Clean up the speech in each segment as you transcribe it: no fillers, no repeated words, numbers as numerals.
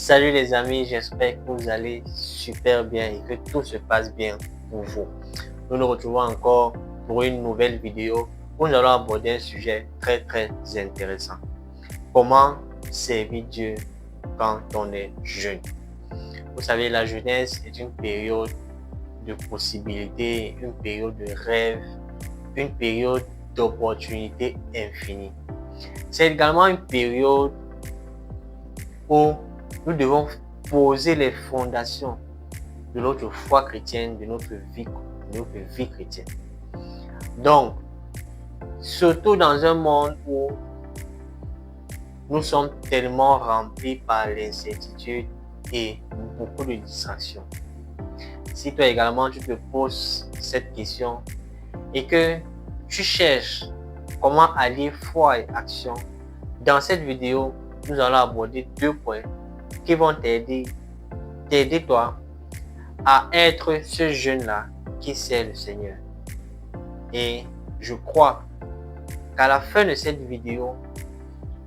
Salut les amis, j'espère que vous allez super bien et que tout se passe bien pour vous. Nous nous retrouvons encore pour une nouvelle vidéo où nous allons aborder un sujet très intéressant. Comment servir Dieu quand on est jeune? Vous savez, la jeunesse est une période de possibilités, une période de rêve, une période d'opportunités infinies. C'est également une période où nous devons poser les fondations de notre foi chrétienne, de notre vie chrétienne. Donc, surtout dans un monde où nous sommes tellement remplis par l'incertitude et beaucoup de distractions. Si toi également tu te poses cette question et que tu cherches comment allier foi et action, dans cette vidéo, nous allons aborder 2 points qui vont t'aider toi à être ce jeune-là qui sert le Seigneur. Et je crois qu'à la fin de cette vidéo,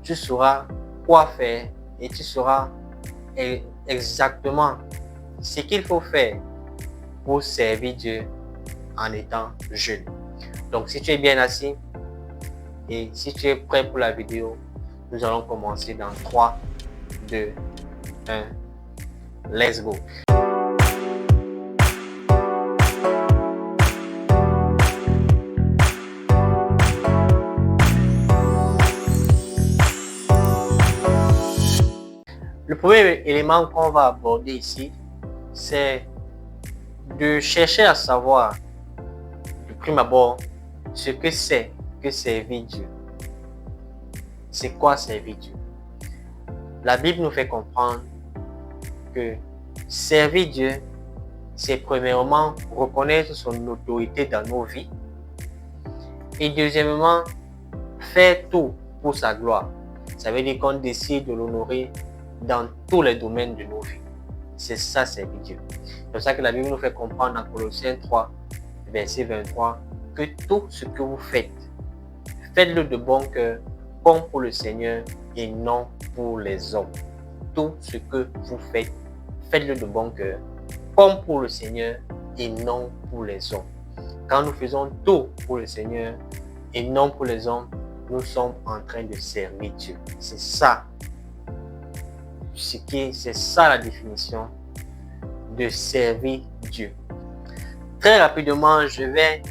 tu sauras quoi faire et tu sauras exactement ce qu'il faut faire pour servir Dieu en étant jeune. Donc si tu es bien assis et si tu es prêt pour la vidéo, nous allons commencer dans 3, 2, 1. Let's go. Le premier élément qu'on va aborder ici, c'est de chercher à savoir, de prime abord, ce que c'est que servir Dieu. C'est quoi servir Dieu? La Bible nous fait comprendre que servir Dieu, c'est premièrement reconnaître son autorité dans nos vies et deuxièmement, faire tout pour sa gloire. Ça veut dire qu'on décide de l'honorer dans tous les domaines de nos vies. C'est ça, servir Dieu. C'est pour ça que la Bible nous fait comprendre dans Colossiens 3, verset 23, que tout ce que vous faites, faites-le de bon cœur, comme pour le Seigneur et non pour les hommes. Tout ce que vous faites, faites-le de bon cœur, comme pour le Seigneur et non pour les hommes. Quand nous faisons tout pour le Seigneur et non pour les hommes, nous sommes en train de servir Dieu. C'est ça. C'est ça la définition de servir Dieu. Très rapidement, je vais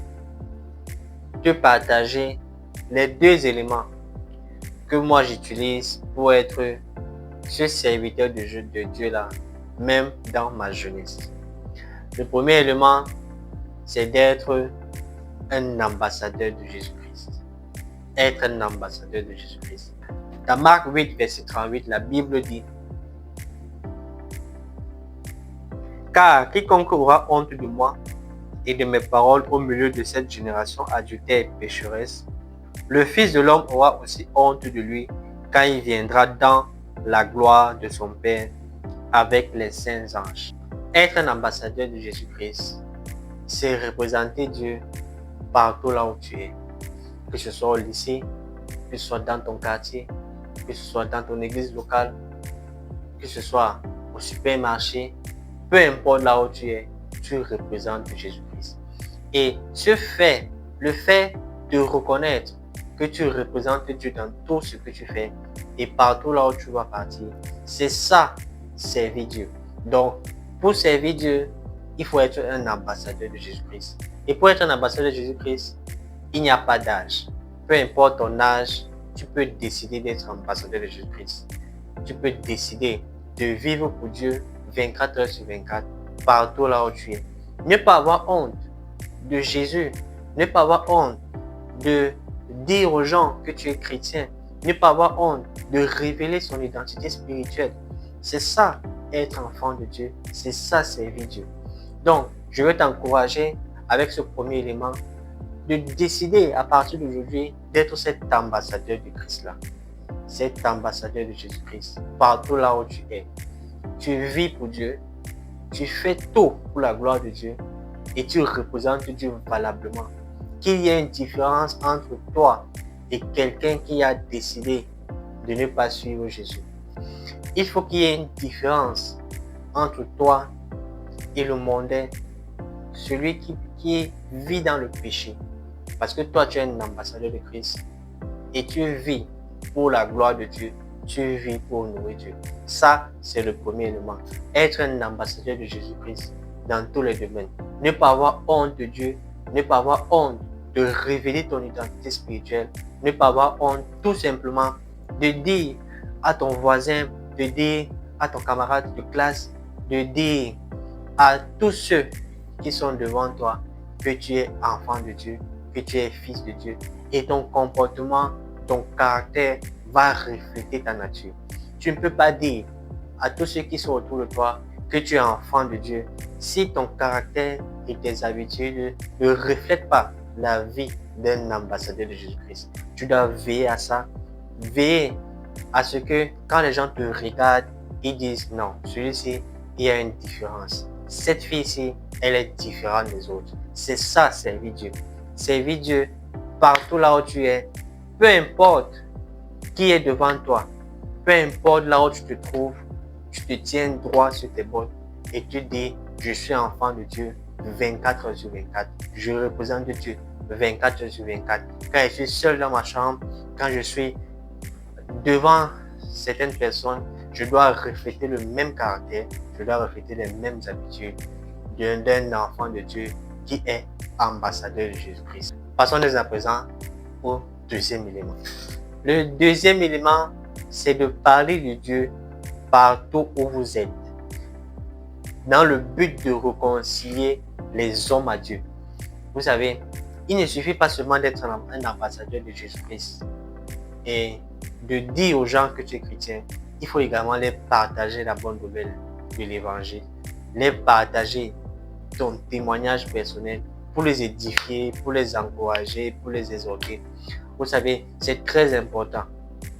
te partager les 2 éléments que moi j'utilise pour être ce serviteur de Dieu là, même dans ma jeunesse. Le premier élément, c'est d'être un ambassadeur de Jésus-Christ. Être un ambassadeur de Jésus-Christ. Dans Marc 8, verset 38, la Bible dit: car quiconque aura honte de moi et de mes paroles au milieu de cette génération adultère et pécheresse, le Fils de l'homme aura aussi honte de lui quand il viendra dans la gloire de son Père avec les saints anges. Être un ambassadeur de Jésus-Christ, c'est représenter Dieu partout là où tu es. Que ce soit au lycée, que ce soit dans ton quartier, que ce soit dans ton église locale, que ce soit au supermarché, peu importe là où tu es, tu représentes Jésus-Christ. Et le fait de reconnaître que tu représentes Dieu dans tout ce que tu fais et partout là où tu vas partir, c'est ça, servir Dieu. Donc, pour servir Dieu, il faut être un ambassadeur de Jésus-Christ. Et pour être un ambassadeur de Jésus-Christ, il n'y a pas d'âge. Peu importe ton âge, tu peux décider d'être ambassadeur de Jésus-Christ. Tu peux décider de vivre pour Dieu 24 heures sur 24, partout là où tu es. Ne pas avoir honte de Jésus. Ne pas avoir honte de dire aux gens que tu es chrétien. Ne pas avoir honte de révéler son identité spirituelle. C'est ça, être enfant de Dieu. C'est ça, servir Dieu. Donc, je veux t'encourager avec ce premier élément de décider à partir d'aujourd'hui d'être cet ambassadeur du Christ-là. Cet ambassadeur de Jésus-Christ. Partout là où tu es. Tu vis pour Dieu. Tu fais tout pour la gloire de Dieu. Et tu représentes Dieu valablement. Qu'il y ait une différence entre toi et quelqu'un qui a décidé de ne pas suivre Jésus. Il faut qu'il y ait une différence entre toi et le mondain, celui qui vit dans le péché. Parce que toi, tu es un ambassadeur de Christ et tu vis pour la gloire de Dieu. Tu vis pour honorer Dieu. Ça, c'est le premier élément. Être un ambassadeur de Jésus-Christ dans tous les domaines. Ne pas avoir honte de Dieu. Ne pas avoir honte de révéler ton identité spirituelle. Ne pas avoir honte tout simplement de dire à ton voisin, de dire à ton camarade de classe, de dire à tous ceux qui sont devant toi que tu es enfant de Dieu, que tu es fils de Dieu. Et ton comportement, ton caractère va refléter ta nature. Tu ne peux pas dire à tous ceux qui sont autour de toi que tu es enfant de Dieu si ton caractère et tes habitudes ne reflètent pas la vie d'un ambassadeur de Jésus-Christ. Tu dois veiller à ça, veiller à ce que quand les gens te regardent, ils disent non, celui-ci, il y a une différence. Cette fille-ci, elle est différente des autres. C'est ça, servir Dieu. Servir Dieu partout là où tu es, peu importe qui est devant toi, peu importe là où tu te trouves, tu te tiens droit sur tes bottes et tu dis, je suis enfant de Dieu 24 heures sur 24. Je représente Dieu 24 heures sur 24. Quand je suis seul dans ma chambre, quand je suis devant certaines personnes, je dois refléter le même caractère, je dois refléter les mêmes habitudes d'un enfant de Dieu qui est ambassadeur de Jésus-Christ. Passons dès à présent au deuxième élément. Le deuxième élément, c'est de parler de Dieu partout où vous êtes, dans le but de réconcilier les hommes à Dieu. Vous savez, il ne suffit pas seulement d'être un ambassadeur de Jésus-Christ et de dire aux gens que tu es chrétien. Il faut également les partager la bonne nouvelle de l'évangile, les partager ton témoignage personnel pour les édifier, pour les encourager, pour les exhorter. Vous savez, c'est très important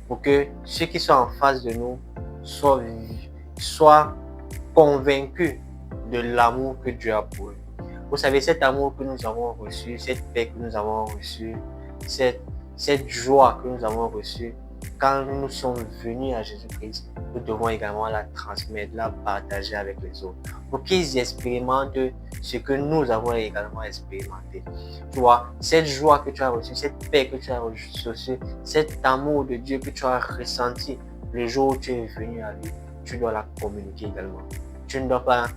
pour que ceux qui sont en face de nous soient convaincus de l'amour que Dieu a pour eux. Vous savez, cet amour que nous avons reçu, cette paix que nous avons reçue, cette joie que nous avons reçue, quand nous sommes venus à Jésus-Christ, nous devons également la transmettre, la partager avec les autres, pour qu'ils expérimentent ce que nous avons également expérimenté. Tu vois, cette joie que tu as reçue, cette paix que tu as reçue, cet amour de Dieu que tu as ressenti le jour où tu es venu à lui, tu dois la communiquer également. Tu ne dois pas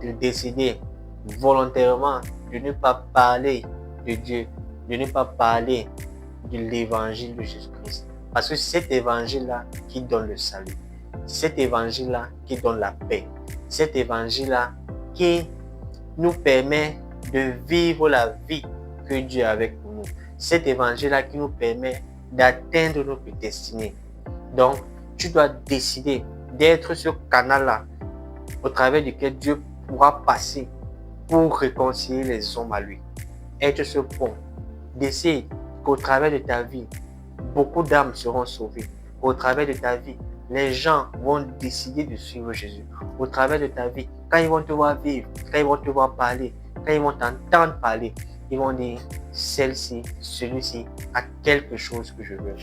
te décider volontairement de ne pas parler de Dieu, de ne pas parler de l'évangile de Jésus-Christ. Parce que c'est cet évangile-là qui donne le salut. C'est cet évangile-là qui donne la paix. Cet évangile-là qui nous permet de vivre la vie que Dieu a avec nous. Cet évangile-là qui nous permet d'atteindre notre destinée. Donc, tu dois décider d'être ce canal-là au travers duquel Dieu pourra passer pour réconcilier les hommes à lui. Être ce pont. Décide qu'au travers de ta vie, beaucoup d'âmes seront sauvées. Au travers de ta vie, les gens vont décider de suivre Jésus. Au travers de ta vie, quand ils vont te voir vivre, quand ils vont te voir parler, quand ils vont t'entendre parler, ils vont dire, celle-ci, celui-ci a quelque chose que je veux.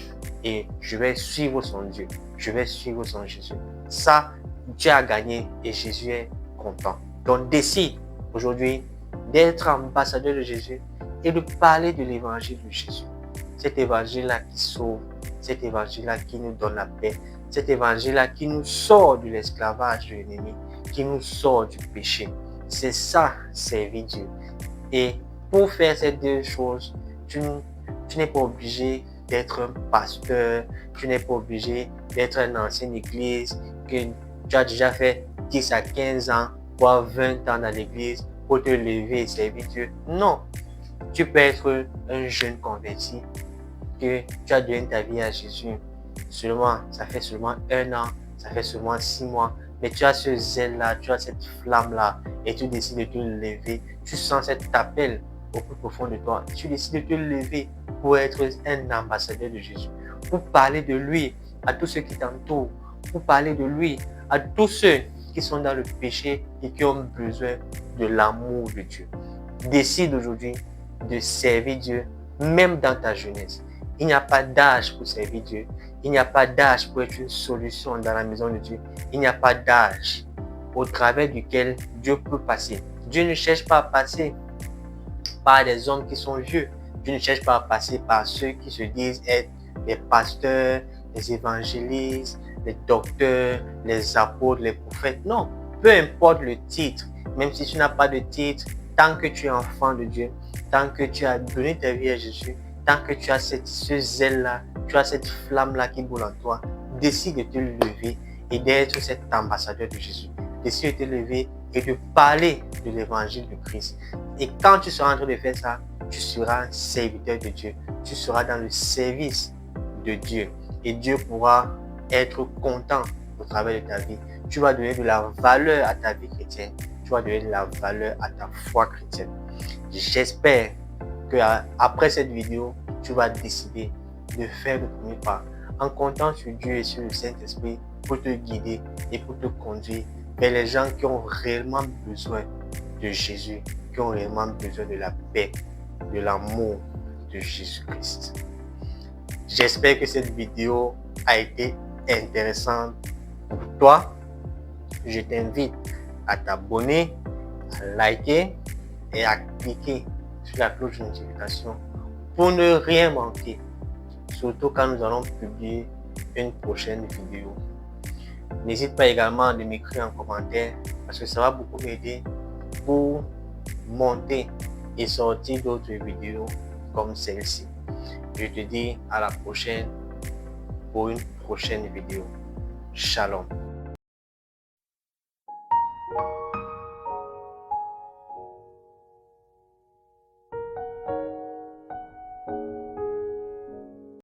Et je vais suivre son Dieu. Je vais suivre son Jésus. Ça, Dieu a gagné et Jésus est content. Donc décide aujourd'hui d'être ambassadeur de Jésus et de parler de l'évangile de Jésus. Cet évangile-là qui sauve, cet évangile-là qui nous donne la paix, cet évangile-là qui nous sort de l'esclavage de l'ennemi, qui nous sort du péché. C'est ça, servir Dieu. Et pour faire ces deux choses, tu n'es pas obligé d'être un pasteur, tu n'es pas obligé d'être un ancien église, que tu as déjà fait 10 à 15 ans, voire 20 ans dans l'église pour te lever et servir Dieu. Non, tu peux être un jeune converti, que tu as donné ta vie à Jésus. Ça fait seulement 1 an, ça fait seulement 6 mois, mais tu as ce zèle-là, tu as cette flamme-là, et tu décides de te lever. Tu sens cet appel au plus profond de toi. Tu décides de te lever pour être un ambassadeur de Jésus, pour parler de lui à tous ceux qui t'entourent, pour parler de lui à tous ceux qui sont dans le péché et qui ont besoin de l'amour de Dieu. Décide aujourd'hui de servir Dieu, même dans ta jeunesse. Il n'y a pas d'âge pour servir Dieu. Il n'y a pas d'âge pour être une solution dans la maison de Dieu. Il n'y a pas d'âge au travers duquel Dieu peut passer. Dieu ne cherche pas à passer par des hommes qui sont vieux. Dieu ne cherche pas à passer par ceux qui se disent être les pasteurs, les évangélistes, les docteurs, les apôtres, les prophètes. Non, peu importe le titre, même si tu n'as pas de titre, tant que tu es enfant de Dieu, tant que tu as donné ta vie à Jésus, tant que tu as ce zèle-là, tu as cette flamme-là qui boule en toi, décide de te lever et d'être cet ambassadeur de Jésus. Décide de te lever et de parler de l'évangile de Christ. Et quand tu seras en train de faire ça, tu seras un serviteur de Dieu. Tu seras dans le service de Dieu. Et Dieu pourra être content au travers de ta vie. Tu vas donner de la valeur à ta vie chrétienne. Tu vas donner de la valeur à ta foi chrétienne. J'espère qu'après cette vidéo, tu vas décider de faire le premier pas en comptant sur Dieu et sur le Saint-Esprit pour te guider et pour te conduire vers les gens qui ont réellement besoin de Jésus, qui ont réellement besoin de la paix, de l'amour de Jésus-Christ. J'espère que cette vidéo a été intéressante pour toi. Je t'invite à t'abonner, à liker et à cliquer sur la cloche de notification pour ne rien manquer, surtout quand nous allons publier une prochaine vidéo. N'hésite pas également de m'écrire en commentaire parce que ça va beaucoup m'aider pour monter et sortir d'autres vidéos comme celle-ci. Je te dis à la prochaine pour une prochaine vidéo. Shalom.